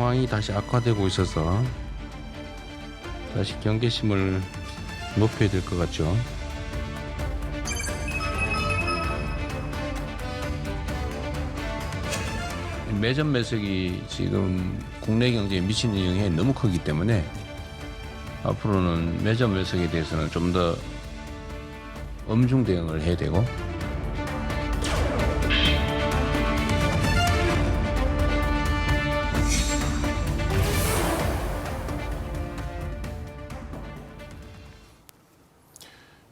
상황이 다시 악화되고 있어서 다시 경계심을 높여야 될 것 같죠. 매점 매석이 지금 국내 경제에 미치는 영향이 너무 크기 때문에 앞으로는 매점 매석에 대해서는 좀 더 엄중 대응을 해야 되고,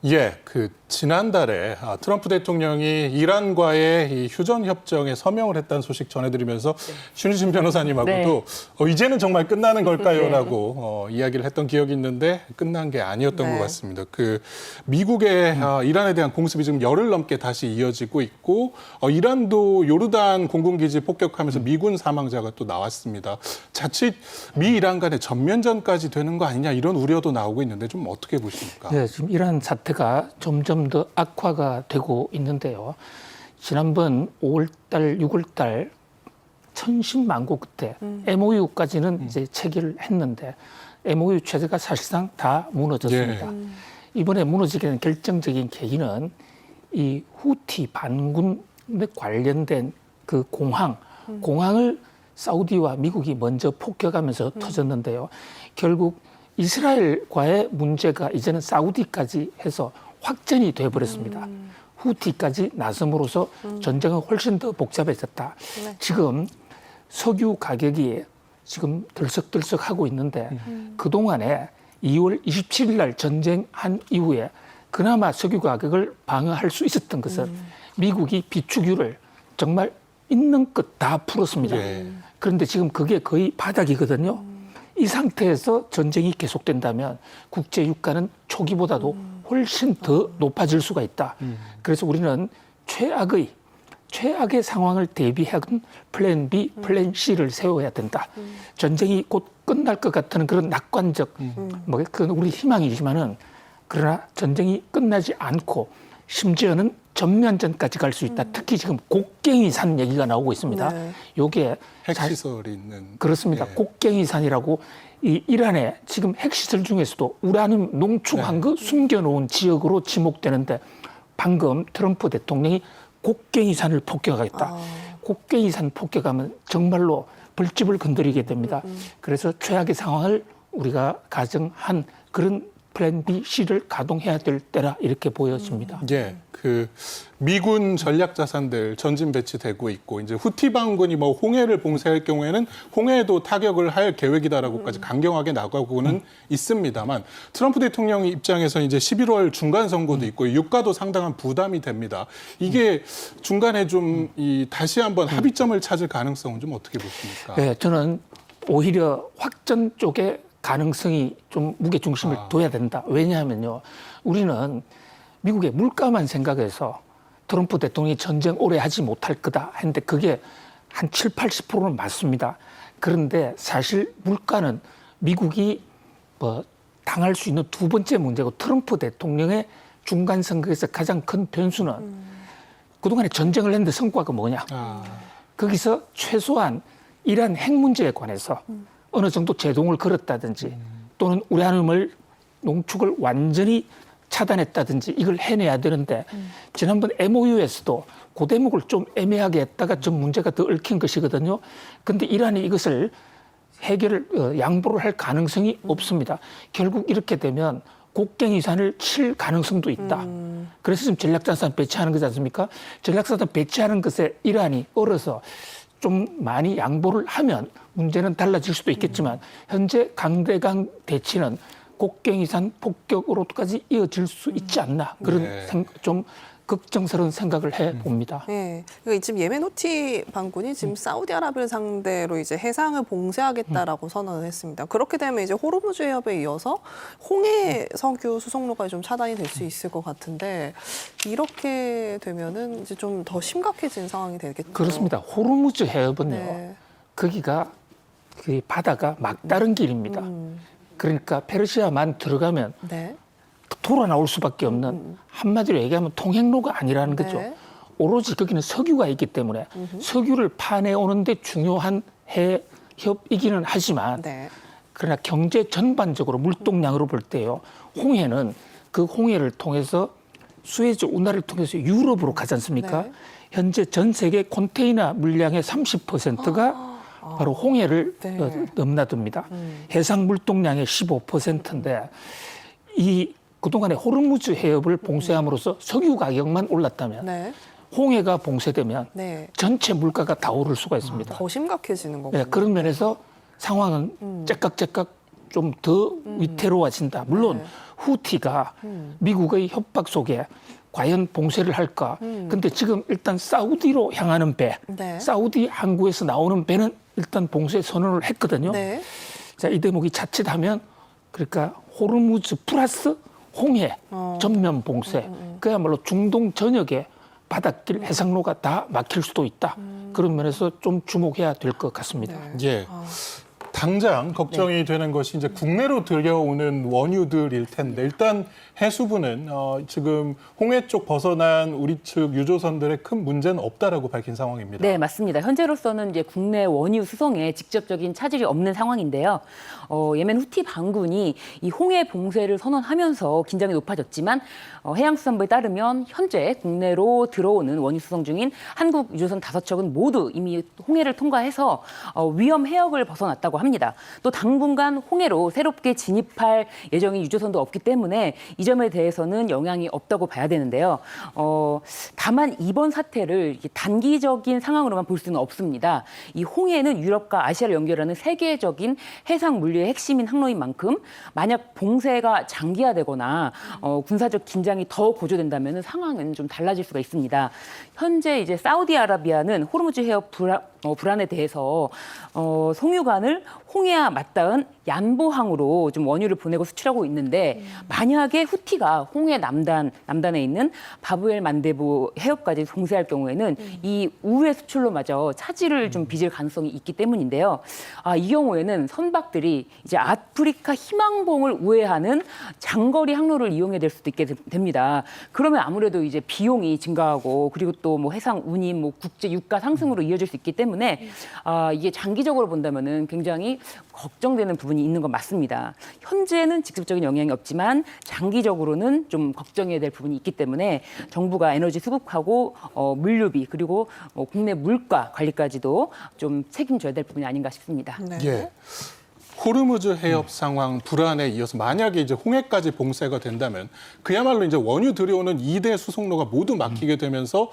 예, 지난달에 트럼프 대통령이 이란과의 이 휴전 협정에 서명을 했다는 소식 전해드리면서 신유진 변호사님하고도 이제는 정말 끝나는 걸까요라고 이야기를 했던 기억이 있는데 끝난 게 아니었던 것 같습니다. 미국의 이란에 대한 공습이 지금 열흘 넘게 다시 이어지고 있고 이란도 요르단 공군기지 폭격하면서 미군 사망자가 또 나왔습니다. 자칫 미 이란 간의 전면전까지 되는 거 아니냐 이런 우려도 나오고 있는데 좀 어떻게 보십니까? 네, 지금 이란 사태가 점점 더 악화가 되고 있는데요. 지난번 5월달, 6월달 1010만고 그때 MOU까지는 이제 체결을 했는데 MOU 체제가 사실상 다 무너졌습니다. 이번에 무너지게 된 결정적인 계기는 이 후티 반군에 관련된 그 공항을 사우디와 미국이 먼저 폭격하면서 터졌는데요. 결국 이스라엘과의 문제가 이제는 사우디까지 해서 확전이 돼버렸습니다. 후티까지 나섬으로써 전쟁은 훨씬 더 복잡해졌다. 지금 석유 가격이 지금 들썩들썩하고 있는데 그동안에 2월 27일 날 전쟁한 이후에 그나마 석유 가격을 방어할 수 있었던 것은 미국이 비축유를 정말 있는 것 다 풀었습니다. 그런데 지금 그게 거의 바닥이거든요. 이 상태에서 전쟁이 계속된다면 국제 유가는 초기보다도 훨씬 더 높아질 수가 있다. 그래서 우리는 최악의 상황을 대비한 플랜 B, 플랜 C를 세워야 된다. 전쟁이 곧 끝날 것 같은 그런 낙관적, 그건 우리 희망이지만은 그러나 전쟁이 끝나지 않고 심지어는 전면전까지 갈 수 있다. 특히 지금 곡괭이산 얘기가 나오고 있습니다. 요게 핵시설이 있는. 그렇습니다. 곡괭이산이라고 이 이란의 지금 핵시설 중에서도 우라늄 농축한 거 숨겨놓은 지역으로 지목되는데 방금 트럼프 대통령이 곡괭이산을 폭격하겠다. 곡괭이산 폭격하면 정말로 벌집을 건드리게 됩니다. 그래서 최악의 상황을 우리가 가정한 그런 플랜 B, C를 가동해야 될 때라 이렇게 보여집니다. 예, 미군 전략 자산들 전진 배치되고 있고 이제 후티 반군이 홍해를 봉쇄할 경우에는 홍해에도 타격을 할 계획이다라고까지 강경하게 나가고는 있습니다만 트럼프 대통령 입장에서 이제 11월 중간 선거도 있고 유가도 상당한 부담이 됩니다. 이게 중간에 좀 다시 한번 합의점을 찾을 가능성은 좀 어떻게 보십니까? 네, 저는 오히려 확전 쪽에 가능성이 좀 무게 중심을 둬야 된다. 왜냐하면요, 우리는 미국의 물가만 생각해서 트럼프 대통령이 전쟁 오래 하지 못할 거다 했는데 그게 한 7, 80%는 맞습니다. 그런데 사실 물가는 미국이 당할 수 있는 두 번째 문제고 트럼프 대통령의 중간 선거에서 가장 큰 변수는 그동안에 전쟁을 했는데 성과가 뭐냐. 거기서 최소한 이란 핵 문제에 관해서 어느 정도 제동을 걸었다든지 또는 우라늄을 농축을 완전히 차단했다든지 이걸 해내야 되는데 지난번 MOU에서도 그 대목을 좀 애매하게 했다가 좀 문제가 더 얽힌 것이거든요. 그런데 이란이 이것을 양보를 할 가능성이 없습니다. 결국 이렇게 되면 곡괭이산을 칠 가능성도 있다. 그래서 지금 전략자산 배치하는 거지 않습니까? 전략자산 배치하는 것에 이란이 얼어서 좀 많이 양보를 하면 문제는 달라질 수도 있겠지만 현재 강대강 대치는 곡괭이산 폭격으로까지 이어질 수 있지 않나 그런 좀 걱정스러운 생각을 해봅니다. 네, 지금 예멘 후티 반군이 지금 사우디아라비아를 상대로 이제 해상을 봉쇄하겠다라고 선언을 했습니다. 그렇게 되면 이제 호르무즈 해협에 이어서 홍해 석유 수송로가 좀 차단이 될 수 있을 것 같은데 이렇게 되면은 이제 좀 더 심각해진 상황이 되겠죠. 그렇습니다. 호르무즈 해협은요, 거기가 그 바다가 막다른 길입니다. 그러니까 페르시아만 들어가면 돌아 나올 수밖에 없는 한마디로 얘기하면 통행로가 아니라는 거죠. 오로지 거기는 석유가 있기 때문에 석유를 파내오는데 중요한 해 협이기는 하지만 네. 그러나 경제 전반적으로 물동량으로 볼 때요. 홍해는 그 홍해를 통해서 수에즈 운하를 통해서 유럽으로 가지 않습니까? 네. 현재 전 세계 컨테이너 물량의 30%가 바로 홍해를 네. 넘나듭니다. 해상 물동량의 15%인데 이 그동안에 호르무즈 해협을 봉쇄함으로써 석유 가격만 올랐다면 네. 홍해가 봉쇄되면 네. 전체 물가가 다 오를 수가 있습니다. 더 심각해지는 거군요. 네, 그런 면에서 상황은 째깍째깍 좀 더 위태로워진다. 물론 후티가 미국의 협박 속에 과연 봉쇄를 할까? 근데 지금 일단 사우디로 향하는 배, 네. 사우디 항구에서 나오는 배는 일단 봉쇄 선언을 했거든요. 네. 자, 이 대목이 자칫하면 그러니까 호르무즈 플러스 홍해 전면 봉쇄, 그야말로 중동 전역에 바닷길 해상로가 다 막힐 수도 있다. 그런 면에서 좀 주목해야 될 것 같습니다. 예. 당장 걱정이 되는 것이 이제 국내로 들여오는 원유들일 텐데 일단 해수부는 지금 홍해 쪽 벗어난 우리 측 유조선들의 큰 문제는 없다라고 밝힌 상황입니다. 네, 맞습니다. 현재로서는 이제 국내 원유 수송에 직접적인 차질이 없는 상황인데요. 예멘 후티 반군이 이 홍해 봉쇄를 선언하면서 긴장이 높아졌지만 해양수산부에 따르면 현재 국내로 들어오는 원유 수송 중인 한국 유조선 5척은 모두 이미 홍해를 통과해서 위험 해역을 벗어났다고 합니다. 또 당분간 홍해로 새롭게 진입할 예정인 유조선도 없기 때문에 이 점에 대해서는 영향이 없다고 봐야 되는데요. 다만 이번 사태를 이렇게 단기적인 상황으로만 볼 수는 없습니다. 이 홍해는 유럽과 아시아를 연결하는 세계적인 해상 물류의 핵심인 항로인 만큼 만약 봉쇄가 장기화되거나 군사적 긴장이 더 고조된다면 상황은 좀 달라질 수가 있습니다. 현재 이제 사우디아라비아는 호르무즈 해협 불안에 대해서 송유관을 홍해와 맞닿은 얀보항으로 좀 원유를 보내고 수출하고 있는데 만약에 후티가 홍해 남단에 있는 바브엘 만데부 해협까지 봉쇄할 경우에는 이 우회 수출로마저 차질을 좀 빚을 가능성이 있기 때문인데요. 이 경우에는 선박들이 이제 아프리카 희망봉을 우회하는 장거리 항로를 이용해야 될 수도 있게 됩니다. 그러면 아무래도 이제 비용이 증가하고 그리고 또 뭐 해상 운임, 뭐 국제 유가 상승으로 이어질 수 있기 때문에 이게 장기적으로 본다면은 굉장히 걱정되는 부분이 있는 건 맞습니다. 현재는 직접적인 영향이 없지만 장기적으로는 좀 걱정해야 될 부분이 있기 때문에 정부가 에너지 수급하고 물류비 그리고 국내 물가 관리까지도 좀 책임져야 될 부분이 아닌가 싶습니다. 네. 예. 호르무즈 해협 상황 불안에 이어서 만약에 이제 홍해까지 봉쇄가 된다면 그야말로 이제 원유 들여오는 2대 수송로가 모두 막히게 되면서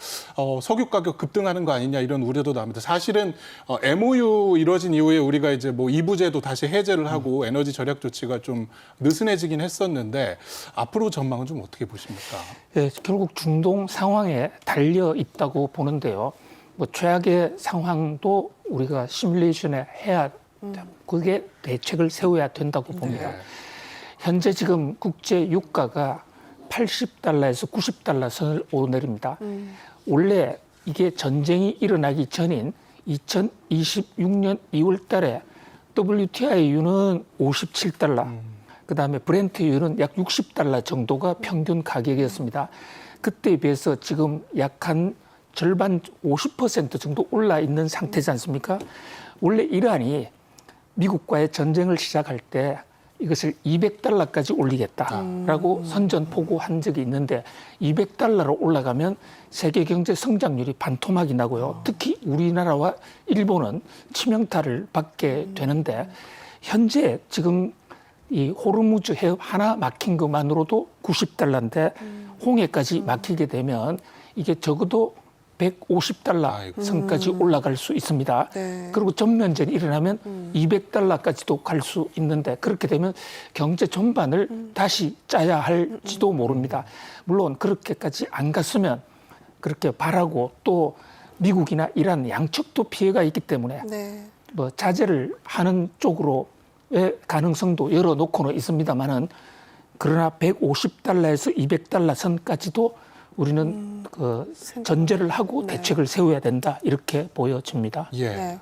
석유 가격 급등하는 거 아니냐 이런 우려도 나옵니다. 사실은 MOU 이루어진 이후에 우리가 이제 뭐 이부제도 다시 해제를 하고 에너지 절약 조치가 좀 느슨해지긴 했었는데 앞으로 전망은 좀 어떻게 보십니까? 예, 결국 중동 상황에 달려 있다고 보는데요. 뭐 최악의 상황도 우리가 시뮬레이션에 해야 그게 대책을 세워야 된다고 봅니다. 네. 현재 지금 국제 유가가 80달러에서 90달러 선을 오르내립니다. 원래 이게 전쟁이 일어나기 전인 2026년 2월 달에 WTI유는 57달러, 그다음에 브렌트유는 약 60달러 정도가 평균 가격이었습니다. 그때에 비해서 지금 약 한 절반 50% 정도 올라 있는 상태지 않습니까? 원래 이란이 미국과의 전쟁을 시작할 때 이것을 200달러까지 올리겠다라고 선전포고한 적이 있는데 200달러로 올라가면 세계 경제 성장률이 반토막이 나고요. 특히 우리나라와 일본은 치명타를 받게 되는데 현재 지금 이 호르무즈 해협 하나 막힌 것만으로도 90달러인데 홍해까지 막히게 되면 이게 적어도 150달러 선까지 올라갈 수 있습니다. 네. 그리고 전면전이 일어나면 200달러까지도 갈 수 있는데 그렇게 되면 경제 전반을 다시 짜야 할지도 모릅니다. 물론 그렇게까지 안 갔으면 그렇게 바라고 또 미국이나 이란 양측도 피해가 있기 때문에 네. 뭐 자제를 하는 쪽으로의 가능성도 열어놓고는 있습니다만은 그러나 150달러에서 200달러 선까지도 우리는 그 전제를 하고 대책을 세워야 된다 이렇게 보여집니다. 예. 네.